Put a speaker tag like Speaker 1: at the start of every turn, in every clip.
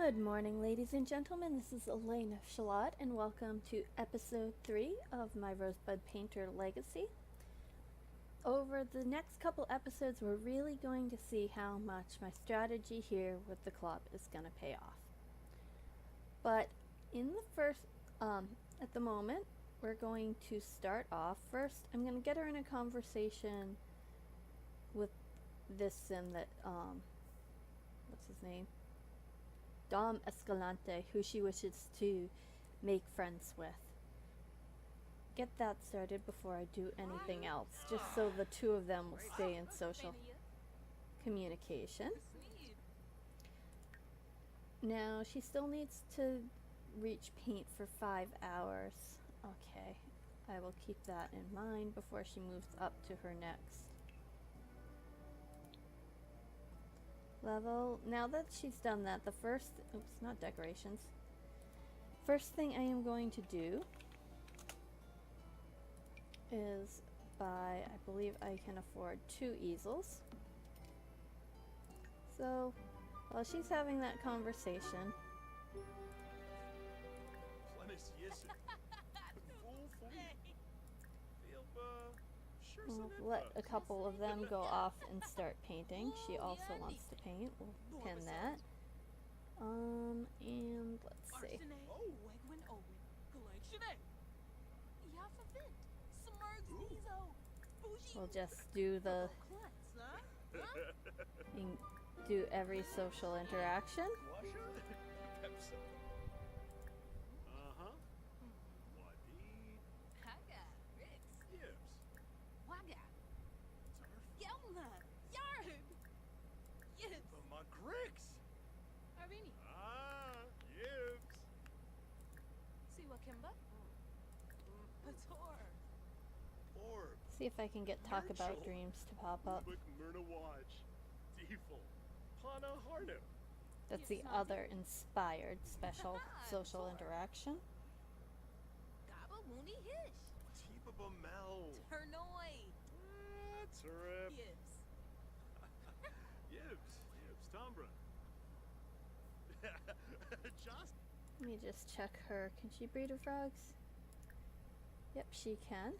Speaker 1: Good morning, ladies and gentlemen. This is Elena Shalott, and welcome to episode 3 of my Rosebud Painter Legacy. Over the next couple episodes, we're really going to see how much my strategy here with the club is going to pay off. But in the first, at the moment, we're going to start off. First, I'm going to get her in a conversation with this sim that, what's his name? Dom Escalante, who she wishes to make friends with. Get that started before I do anything else, just so the two of them will stay in social communication. Now, she still needs to reach paint for 5 hours. Okay, I will keep that in mind before she moves up to her next level. Now that she's done that, the first, not decorations. First thing I am going to do is buy, I believe I can afford 2 easels. So, while she's having that conversation, we'll let a couple of them go off and start painting. She also wants to paint. We'll pin that. And let's see. We'll just do the do every social interaction. See if I can get talk about dreams to pop up. That's the other inspired special social interaction. Let me just check her. Can she breed her frogs? Yep, she can.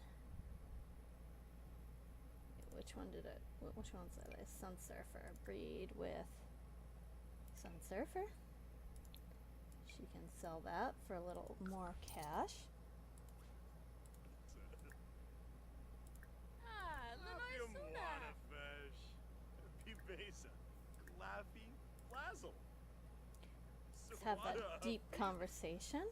Speaker 1: Which one did it? Which one's that? Sun Surfer. Breed with Sun Surfer. She can sell that for a little more cash. Let's have that deep conversation.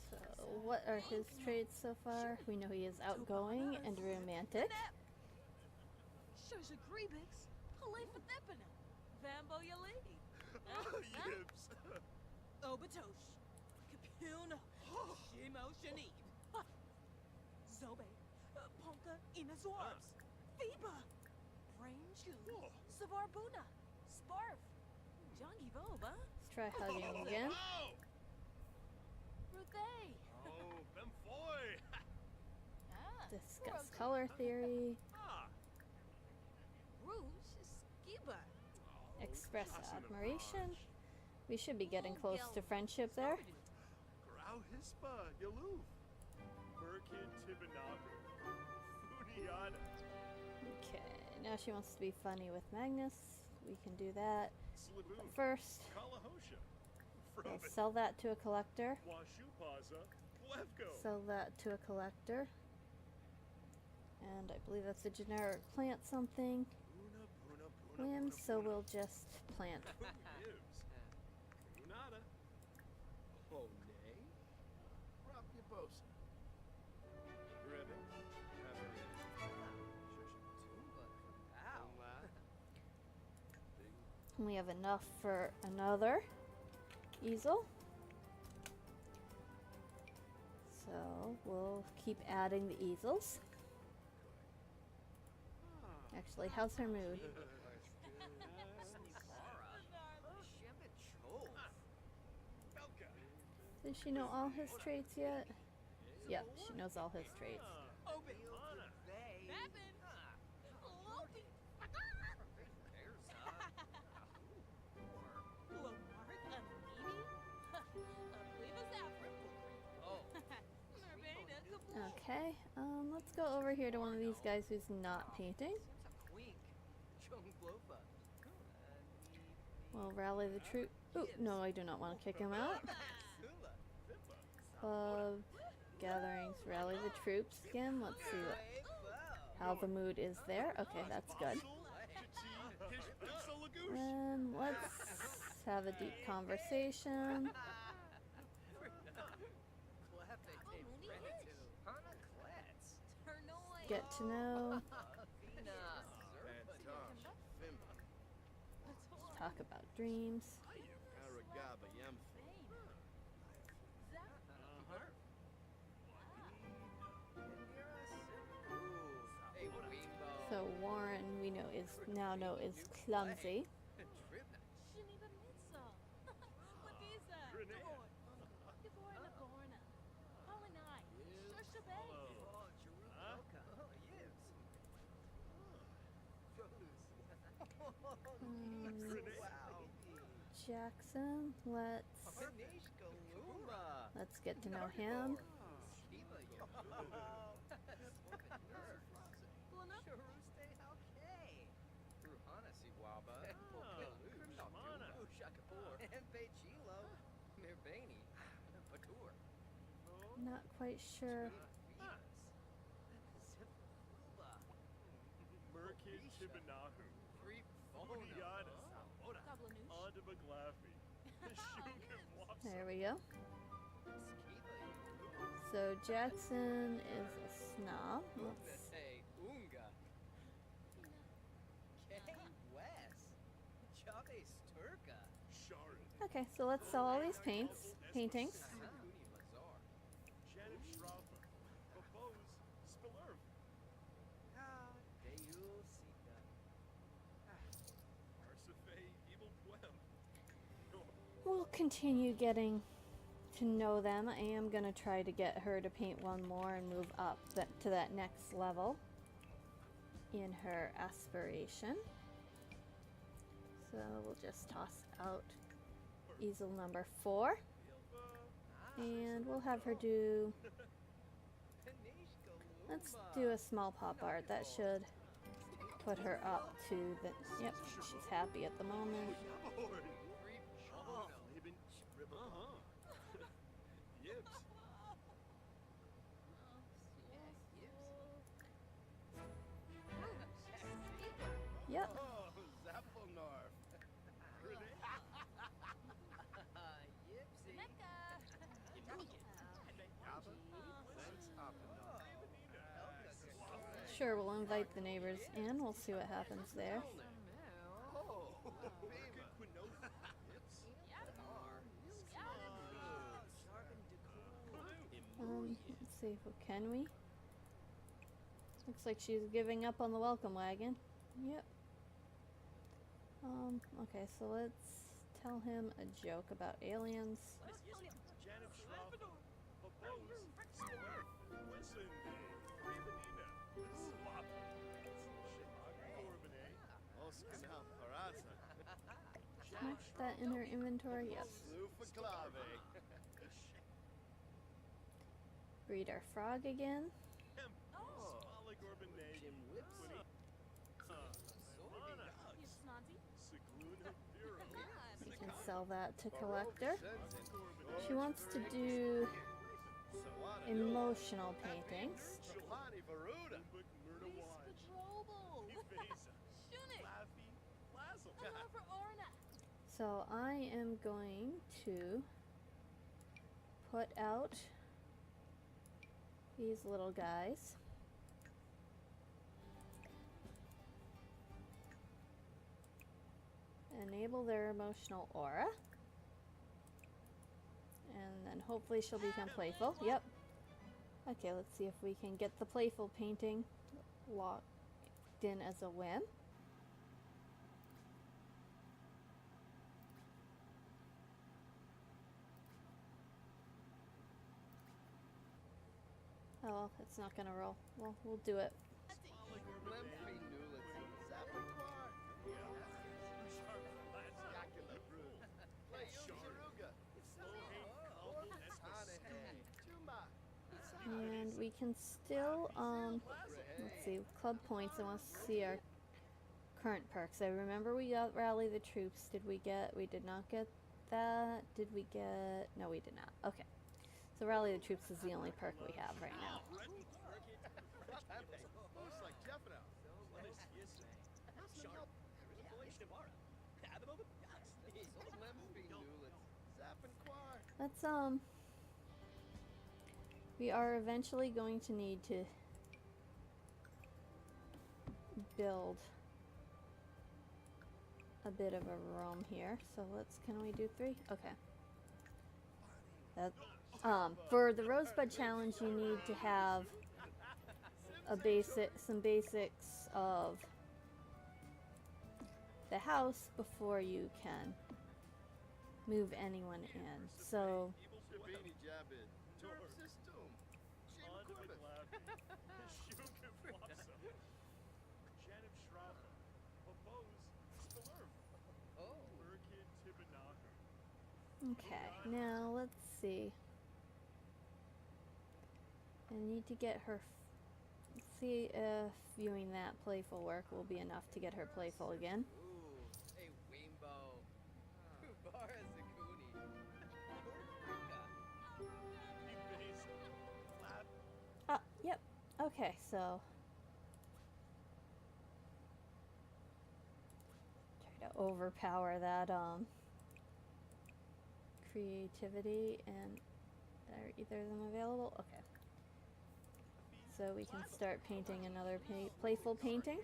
Speaker 1: So, what are his traits so far? We know he is outgoing and romantic. Let's try hugging again. Discuss color theory. Express admiration. We should be getting close to friendship there. Okay, now she wants to be funny with Magnus. We can do that. But first, we'll sell that to a collector. Sell that to a collector. And I believe that's a generic plant something. Whim, so we'll just plant. We have enough for another easel. So we'll keep adding the easels. Actually, how's her mood? Does she know all his traits yet? Yep, she knows all his traits. Okay, let's go over here to one of these guys who's not painting. We'll rally the troop. Oh, no, I do not want to kick him out. Gatherings, rally the troops again. Let's see how the mood is there. Okay, that's good. And let's have a deep conversation. Get to know. Talk about dreams. So Warren, we know now is clumsy. Jackson, let's get to know him. Not quite sure. There we go. So Jackson is a snob. Okay, so let's sell all these paintings. We'll continue getting to know them. I am going to try to get her to paint one more and move up to that next level in her aspiration. So we'll just toss out easel number 4. And we'll have her do... Let's do a small pop art. That should put her up to the... Yep, she's happy at the moment. Yep. Sure, we'll invite the neighbors in. We'll see what happens there. Let's see, can we? Looks like she's giving up on the welcome wagon. Yep. Okay, so let's tell him a joke about aliens. Mark that in her inventory, yes. Breed our frog again. We can sell that to collector. She wants to do emotional paintings. So I am going to put out these little guys. Enable their emotional aura. And then hopefully she'll become playful. Yep. Okay, let's see if we can get the playful painting locked in as a whim. Oh, it's not gonna roll. Well, we'll do it. And we can still, let's see, club points. I want to see our current perks. I remember we got Rally the Troops. We did not get that. Did we get, no we did not. Okay. So Rally the Troops is the only perk we have right now. Let's, we are eventually going to need to build a bit of a room here. So can we do 3? Okay. That, for the Rosebud challenge, you need to have some basics of the house before you can move anyone in. So okay, now let's see. I need to get her, see if viewing that playful work will be enough to get her playful again. Yep. Okay, so try to overpower that creativity. And are either of them available? Okay. So we can start painting another playful painting.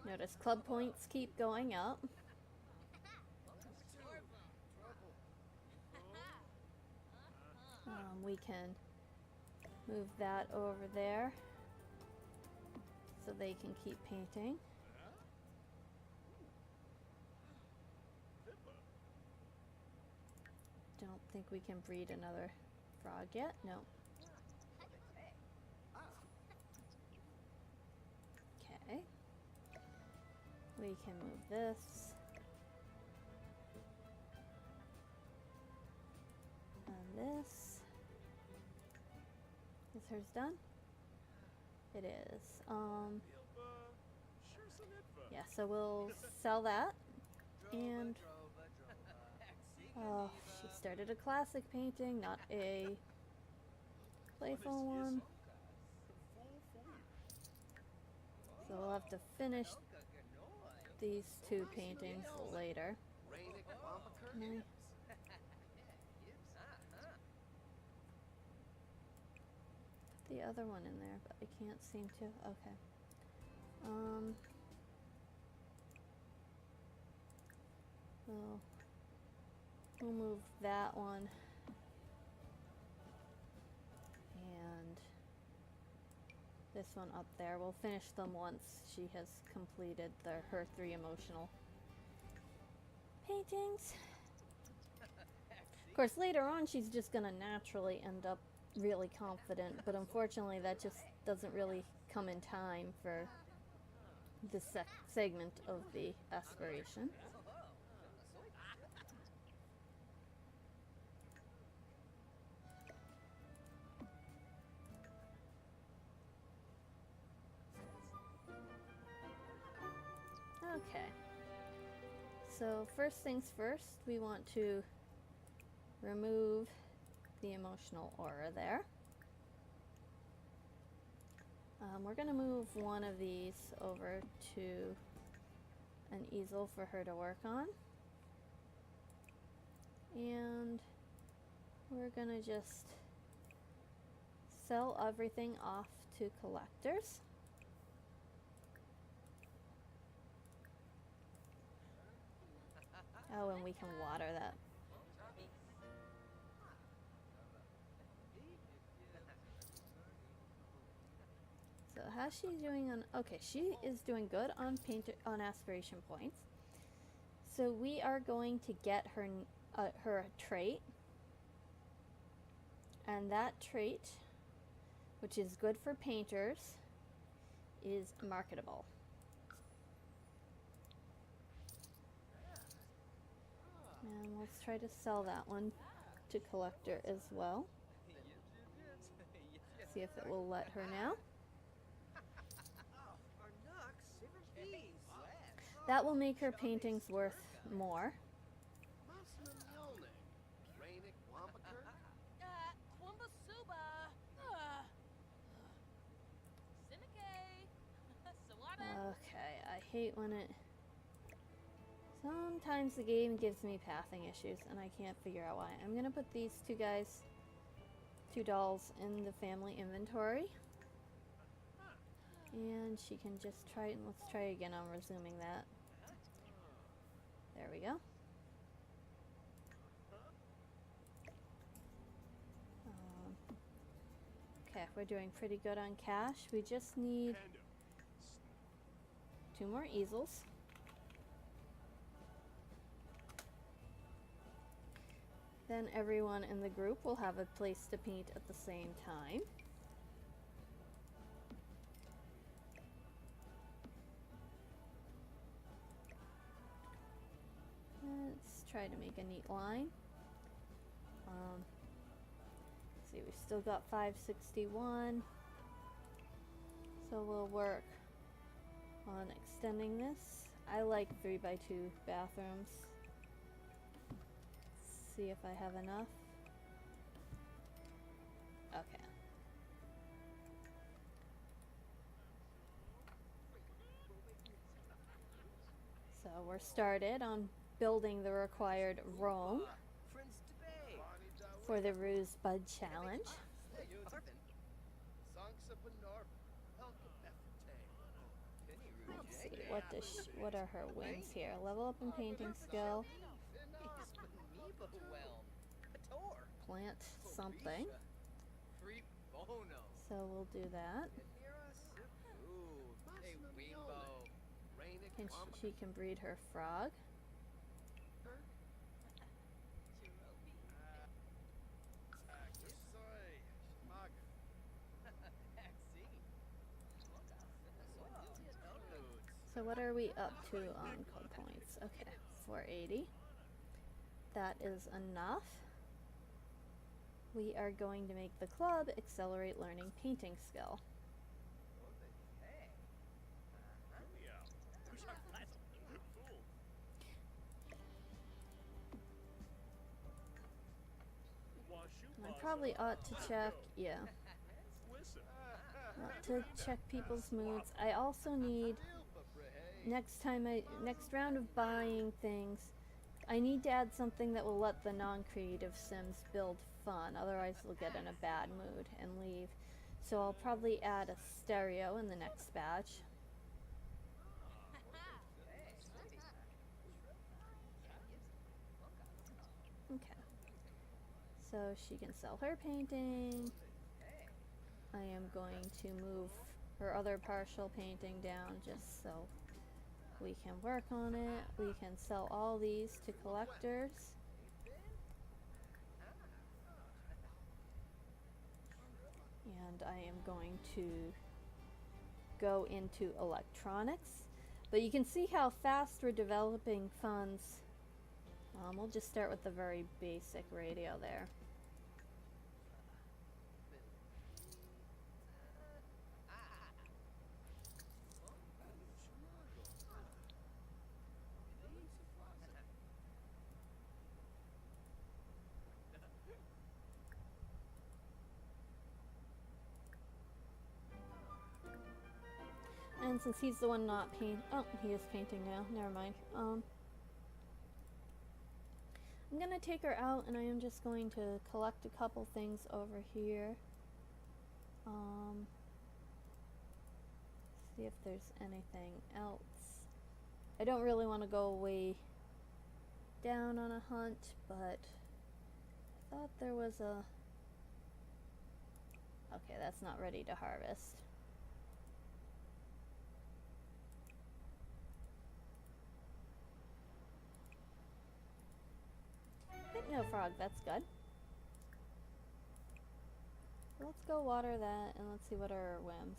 Speaker 1: Notice club points keep going up. We can move that over there so they can keep painting. Don't think we can breed another frog yet. No. Okay. We can move this. And this. Is hers done? It is. Yeah, so we'll sell that. And oh, she started a classic painting, not a playful one. So we'll have to finish these 2 paintings later. Can I? Put the other one in there, but I can't seem to. Okay. We'll move that one. And this one up there. We'll finish them once she has completed her 3 emotional paintings. Of course, later on she's just going to naturally end up really confident, but unfortunately that just doesn't really come in time for this segment of the aspiration. Okay, so first things first, we want to remove the emotional aura there. We're going to move one of these over to an easel for her to work on. And we're going to just sell everything off to collectors. Oh, and we can water that. how's she doing on... Okay, she is doing good on aspiration points. So we are going to get her a trait. And that trait, which is good for painters, is marketable. And let's try to sell that one to collector as well. See if it will let her now. That will make her paintings worth more. Okay, I hate when it... Sometimes the game gives me pathing issues and I can't figure out why. I'm gonna put these two dolls in the family inventory. And she can just try, and let's try again on resuming that. There we go. Okay, we're doing pretty good on cash. We just need 2 more easels. Then everyone in the group will have a place to paint at the same time. Let's try to make a neat line. See, we've still got 561. So we'll work on extending this. I like 3x2 bathrooms. See if I have enough. Okay. So we're started on building the required roam for the Rosebud challenge. Let's see, what are her wins here? Level up in painting skill. Plant something. So we'll do that. She can breed her frog. So what are we up to on code points? Okay, 480. That is enough. We are going to make the club accelerate learning painting skill. I probably ought to check, yeah. Ought to check people's moods. I also need, next round of buying things, I need to add something that will let the non-creative Sims build fun, otherwise they'll get in a bad mood and leave. So I'll probably add a stereo in the next batch. Okay. So she can sell her painting. I am going to move her other partial painting down just so we can work on it. We can sell all these to collectors. And I am going to go into electronics. But you can see how fast we're developing funds. We'll just start with the very basic radio there. And since he's the one not painting, oh, he is painting now, never mind. I'm gonna take her out and I am just going to collect a couple things over here. See if there's anything else. I don't really want to go way down on a hunt, but I thought there was a... Okay, that's not ready to harvest. frog, that's good. Let's go water that, and let's see what are our whims.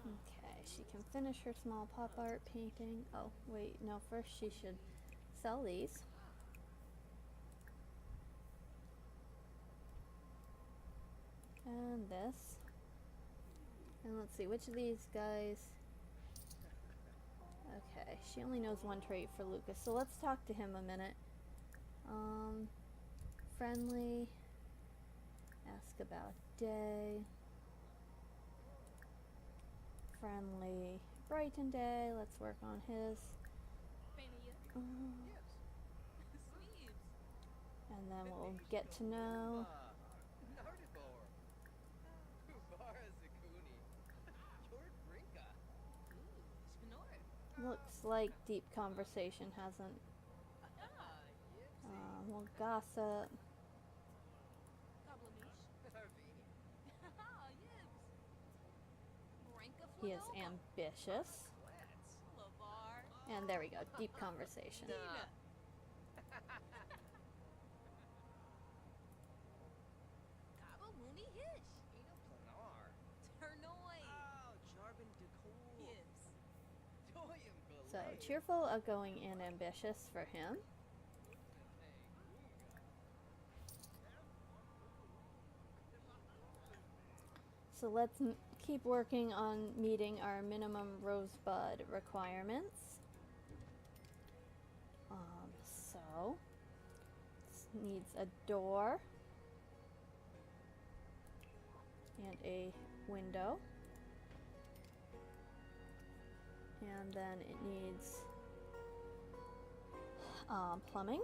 Speaker 1: Okay, she can finish her small pop art painting. Oh, wait, no, first she should sell these. And this. And let's see, which of these guys... Okay, she only knows one trait for Lucas, so let's talk to him a minute. Friendly. Ask about day. Friendly. Brighten day. Let's work on his. And then we'll get to know. Looks like deep conversation hasn't. We'll gossip. He is ambitious. And there we go, deep conversation. So, cheerful, outgoing, and ambitious for him. So let's keep working on meeting our minimum Rosebud requirements. So, this needs a door and a window. And then it needs plumbing.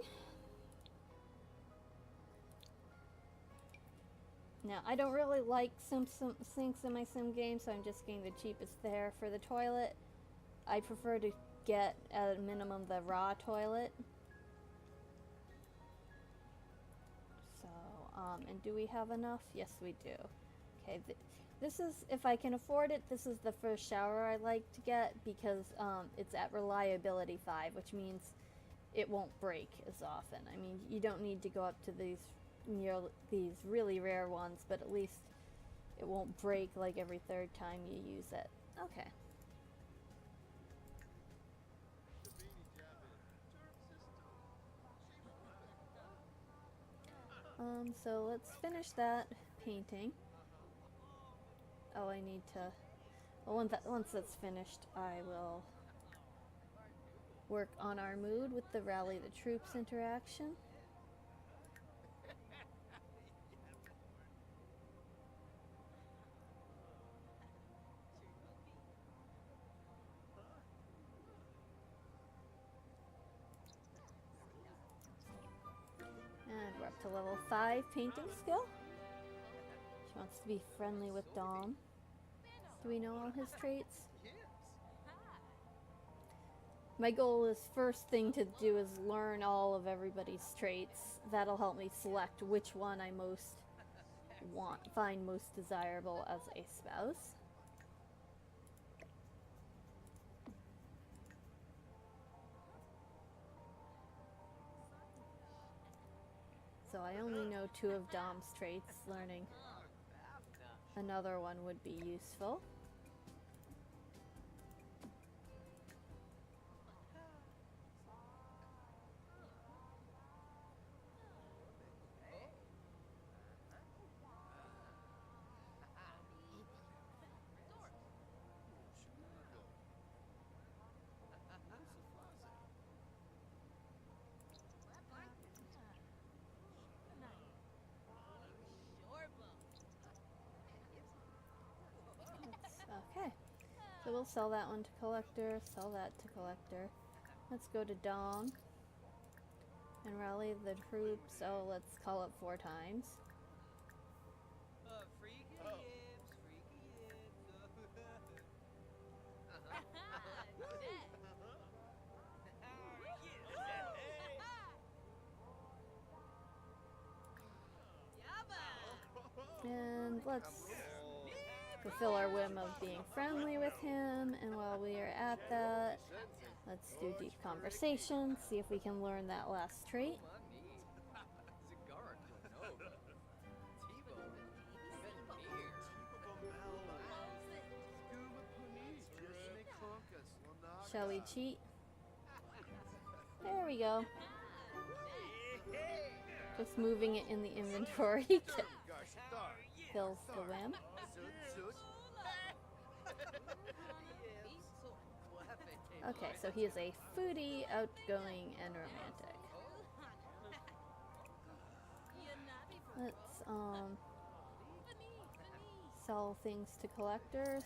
Speaker 1: Now, I don't really like sinks in my sim game, so I'm just getting the cheapest there. For the toilet, I prefer to get, at a minimum, the raw toilet. So, and do we have enough? Yes, we do. Okay, this is, if I can afford it, this is the first shower I like to get because it's at reliability 5, which means it won't break as often. I mean, you don't need to go up to these really rare ones, but at least it won't break like every third time you use it. Okay. So let's finish that painting. Oh, I need to... Well, once that's finished, I will work on our mood with the rally the troops interaction. And we're up to level 5 painting skill. She wants to be friendly with Dom. Do we know all his traits? My goal is first thing to do is learn all of everybody's traits. That'll help me select which one I find most desirable as a spouse. So I only know 2 of Dom's traits. Learning another one would be useful. Okay, so we'll sell that one to collector, sell that to collector. Let's go to Dom and rally the troops. Oh, let's call it 4 times. And let's fulfill our whim of being friendly with him, and while we are at that, Let's do deep conversation, see if we can learn that last trait. Shall we cheat? There we go. Just moving it in the inventory fills the whim. Okay, so he is a foodie, outgoing, and romantic. Let's sell things to collectors.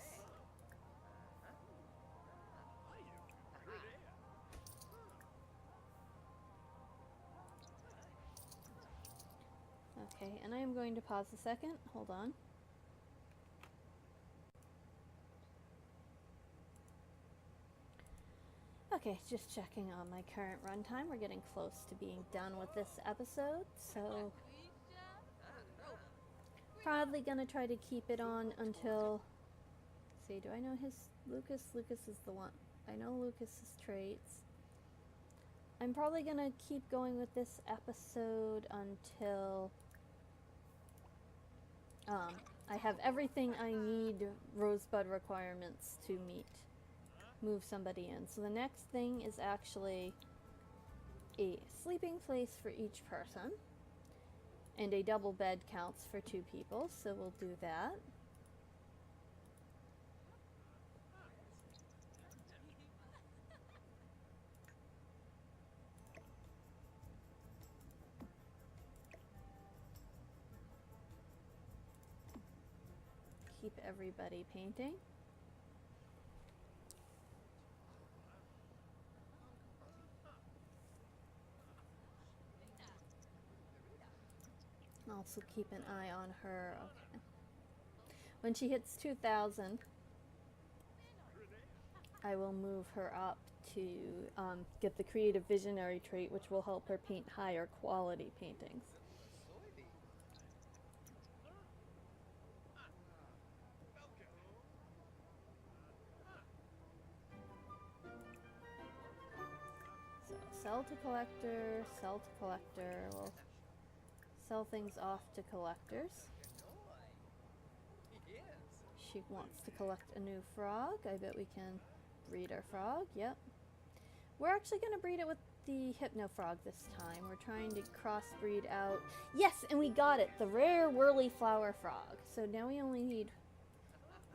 Speaker 1: Okay, and I am going to pause a second. Hold on. Okay, just checking on my current runtime. We're getting close to being done with this episode, so probably gonna try to keep it on until, let's see, do I know his Lucas? Lucas is the one. I know Lucas's traits. I'm probably gonna keep going with this episode until I have everything I need Rosebud requirements to move somebody in. So the next thing is actually a sleeping place for each person, and a double bed counts for 2 people, so we'll do that. Keep everybody painting. Also keep an eye on her. Okay. When she hits 2,000, I will move her up to get the creative visionary trait, which will help her paint higher quality paintings. So sell to collector, sell to collector. We'll sell things off to collectors. She wants to collect a new frog. I bet we can breed our frog. Yep. We're actually going to breed it with the Hypno Frog this time. We're trying to crossbreed out. Yes, and we got it. The rare whirly flower frog. So now we only need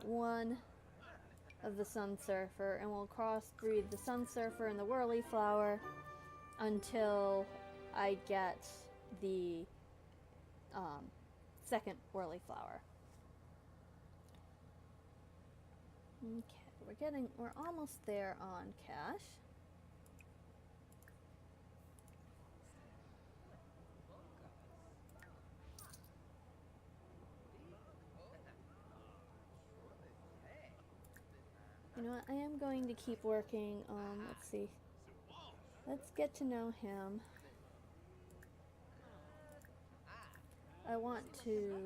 Speaker 1: 1 of the Sun Surfer, and we'll crossbreed the Sun Surfer and the whirly flower until I get the second whirly flower. Okay, we're almost there on cash. You know what, I am going to keep working on, let's see, let's get to know him. I want to,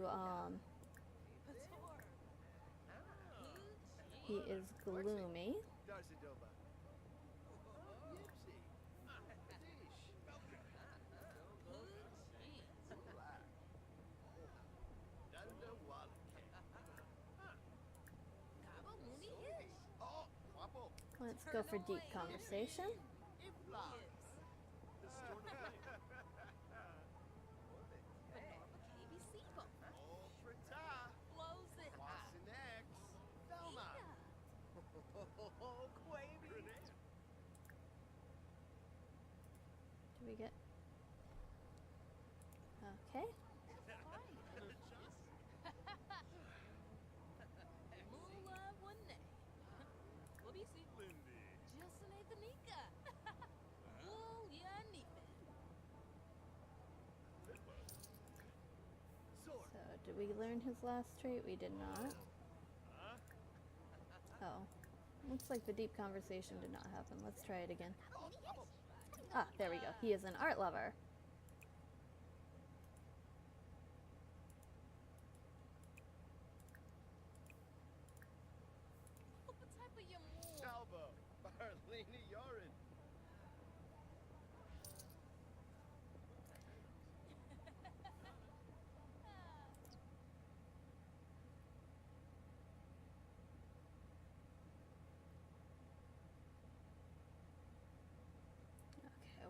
Speaker 1: he is gloomy. Let's go for deep conversation. Do we get... Okay. So, did we learn his last trait? We did not. Oh. Looks like the deep conversation did not happen. Let's try it again. Ah, there we go. He is an art lover.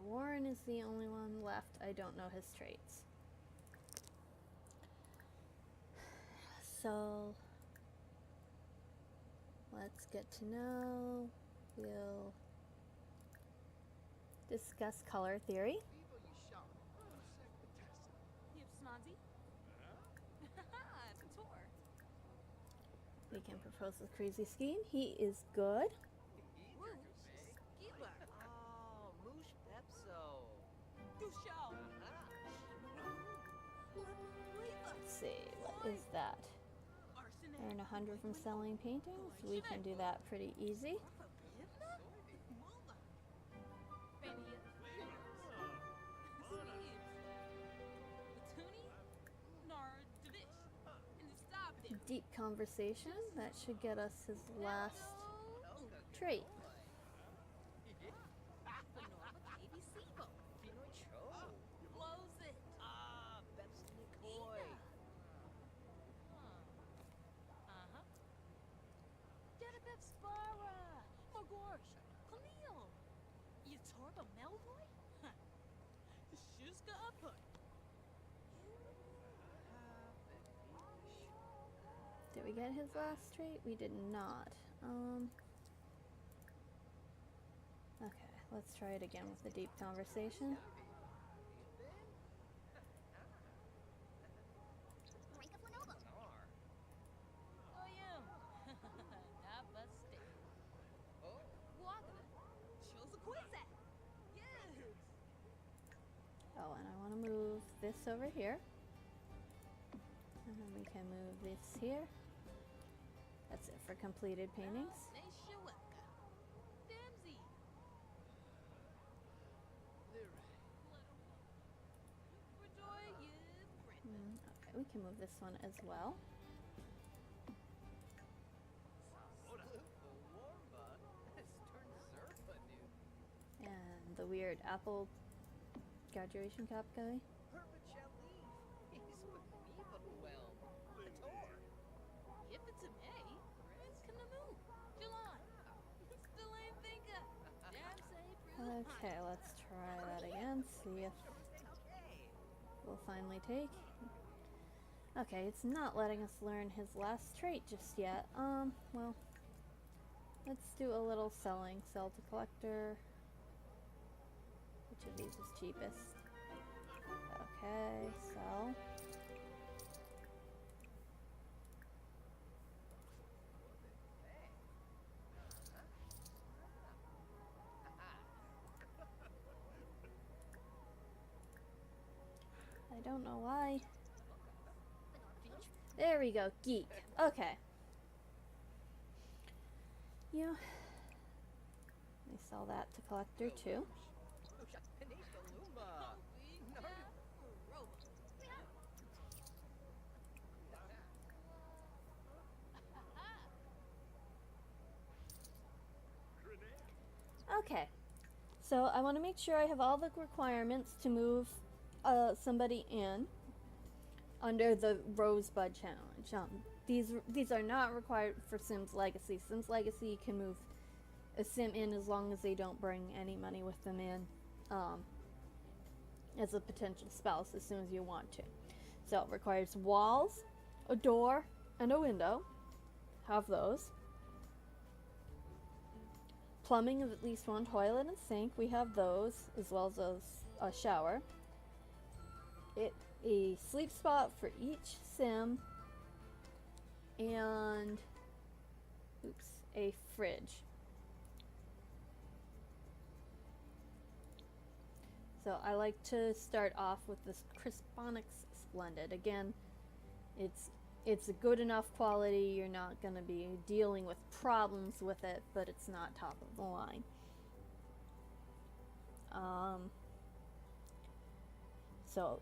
Speaker 1: Warren is the only one left. I don't know his traits. So let's get to know. We'll discuss color theory. We can propose a crazy scheme. He is good. Let's see, what is that? Earn 100 from selling paintings. We can do that pretty easy. Deep conversation. That should get us his last trait. Did we get his last trait? We did not. Okay, let's try it again with the deep conversation. Oh, and I want to move this over here. And then we can move this here. That's it for completed paintings. Okay, we can move this one as well. And the weird apple graduation cap guy. Okay, let's try that again, see if we'll finally take. Okay, it's not letting us learn his last trait just yet. Well, let's do a little selling. Sell to collector. Which of these is cheapest? Okay, sell. I don't know why. There we go, geek. Okay. Yeah. We sell that to collector too. Okay. So I want to make sure I have all the requirements to move somebody in under the Rosebud challenge. These are not required for Sims Legacy. Sims Legacy can move a sim in as long as they don't bring any money with them in as a potential spouse as soon as you want to. So it requires walls, a door, and a window. Have those. Plumbing of at least one toilet and sink. We have those, as well as a shower. A sleep spot for each sim, and a fridge. So I like to start off with this Crisponics Splendid. Again, it's a good enough quality. You're not going to be dealing with problems with it, but it's not top of the line.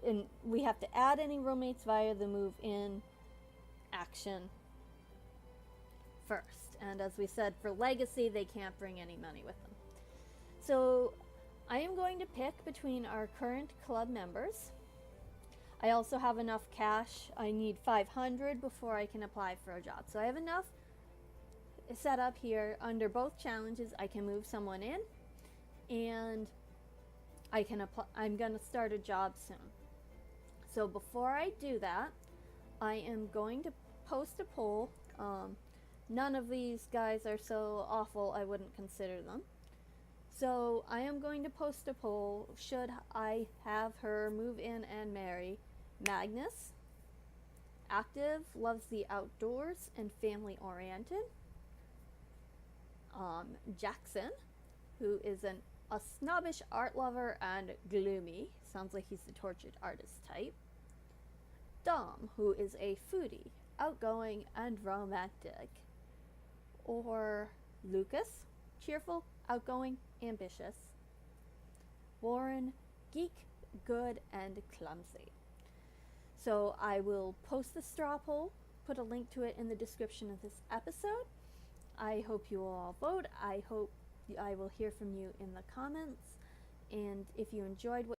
Speaker 1: And we have to add any roommates via the move in action first. And as we said, for Legacy, they can't bring any money with them. So I am going to pick between our current club members. I also have enough cash. I need 500 before I can apply for a job. So I have enough set up here under both challenges. I can move someone in, and I'm gonna start a job soon. So before I do that, I am going to post a poll. None of these guys are so awful I wouldn't consider them. So I am going to post a poll. Should I have her move in and marry Magnus, active, loves the outdoors, and family oriented? Jackson, who is a snobbish art lover and gloomy, sounds like he's the tortured artist type. Dom, who is a foodie, outgoing, and romantic. Or Lucas, cheerful, outgoing, ambitious. Warren, geek, good, and clumsy. So I will post the straw poll, put a link to it in the description of this episode. I hope you will all vote. I hope I will hear from you in the comments. And if you enjoyed what